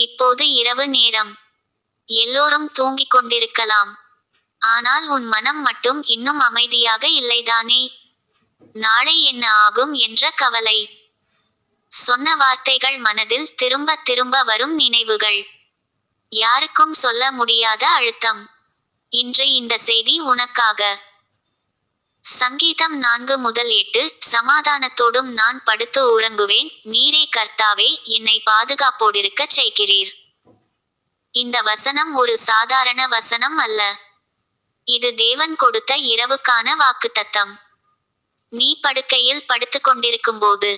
இப்போது இரவு நேரம். எல்லோரும் தூங்கிக் கொண்டிருக்கலாம். ஆனால் உன் மனம் மட்டும் இன்னும் அமைதியாக இல்லைதானே? நாளை என்ன ஆகும் என்ற கவலை. சொன்ன வார்த்தைகள் மனதில் திரும்ப திரும்ப வரும் நினைவுகள். யாருக்கும் சொல்ல முடியாத அழுத்தம். இன்று இந்த செய்தி உனக்காக. சங்கீதம் 4:8. சமாதானத்தோடும் நான் படுத்து உறங்குவேன், நீரே கர்த்தாவே என்னை பாதுகாப்போடிருக்கச் செய்கிறீர். இந்த வசனம் ஒரு சாதாரண வசனம் அல்ல. இது தேவன் கொடுத்த இரவுக்கான வாக்குத்தத்தம். நீ படுக்கையில் படுத்துக்கொண்டிருக்கும்போது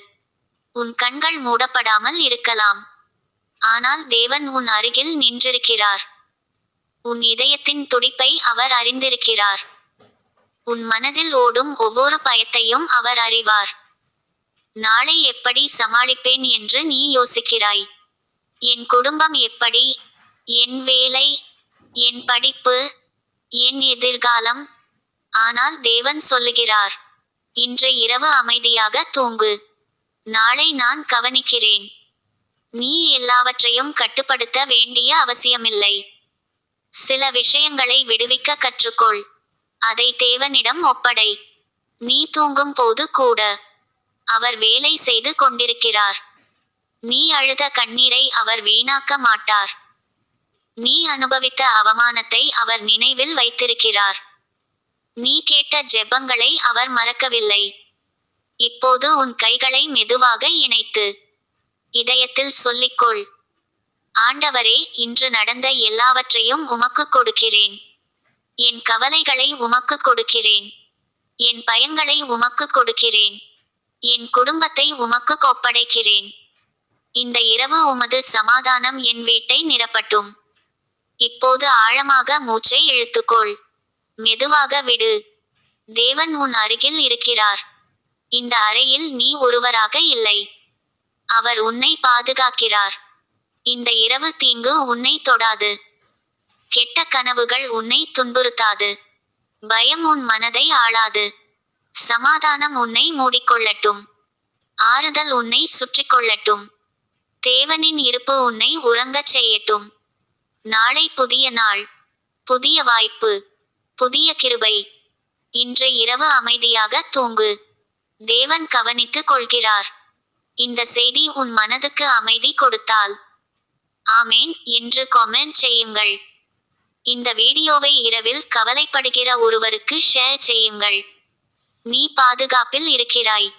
உன் கண்கள் மூடப்படாமல் இருக்கலாம். ஆனால் தேவன் உன் அருகில் நின்றிருக்கிறார். உன் இதயத்தின் துடிப்பை அவர் அறிந்திருக்கிறார். உன் மனதில் ஓடும் ஒவ்வொரு பயத்தையும் அவர் அறிவார். நாளை எப்படி சமாளிப்பேன் என்று நீ யோசிக்கிறாய். என் குடும்பம் எப்படி, என் வேலை, என் படிப்பு, என் எதிர்காலம். ஆனால் தேவன் சொல்லுகிறார், இன்று இரவு அமைதியாக தூங்கு. நாளை நான் கவனிக்கிறேன். நீ எல்லாவற்றையும் கட்டுப்படுத்த வேண்டிய அவசியமில்லை. சில விஷயங்களை விடுவிக்க கற்றுக்கொள். அதை தேவனிடம் ஒப்படை. நீ தூங்கும் போது கூட அவர் வேலை செய்து கொண்டிருக்கிறார். நீ அழுத கண்ணீரை அவர் வீணாக்க மாட்டார். நீ அனுபவித்த அவமானத்தை அவர் நினைவில் வைத்திருக்கிறார். நீ கேட்ட ஜெபங்களை அவர் மறக்கவில்லை. இப்போது உன் கைகளை மெதுவாக இணைத்து இதயத்தில் சொல்லிக்கொள், ஆண்டவரே, இன்று நடந்த எல்லாவற்றையும் உமக்கு கொடுக்கிறேன். என் கவலைகளை உமக்கு கொடுக்கிறேன். என் பயங்களை உமக்கு கொடுக்கிறேன். என் குடும்பத்தை உமக்கு ஒப்படைக்கிறேன். இந்த இரவு உமது சமாதானம் என் வீட்டை நிரப்பட்டும். இப்போது ஆழமாக மூச்சை இழுத்துக்கொள். மெதுவாக விடு. தேவன் உன் அருகில் இருக்கிறார். இந்த அறையில் நீ ஒருவராக இல்லை. அவர் உன்னை பாதுகாக்கிறார். இந்த இரவு தீங்கு உன்னை தொடாது. கெட்ட கனவுகள் உன்னை துன்புறுத்தாது. பயம் உன் மனதை ஆளாது. சமாதானம் உன்னை மூடிக்கொள்ளட்டும். ஆறுதல் உன்னை சுற்றிக்கொள்ளட்டும். தேவனின் இருப்பு உன்னை உறங்கச் செய்யட்டும். நாளை புதிய நாள், புதிய வாய்ப்பு, புதிய கிருபை. இன்று இரவு அமைதியாக தூங்கு. தேவன் கவனித்துக் கொள்கிறார். இந்த செய்தி உன் மனதுக்கு அமைதி கொடுத்தால் ஆமேன் என்று கமெண்ட் செய்யுங்கள். இந்த வீடியோவை இரவில் கவலைப்படுகிற ஒருவருக்கு ஷேர் செய்யுங்கள். நீ பாதுகாப்பில் இருக்கிறாய்.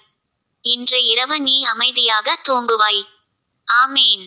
இன்று இரவு நீ அமைதியாக தூங்குவாய். ஆமேன்.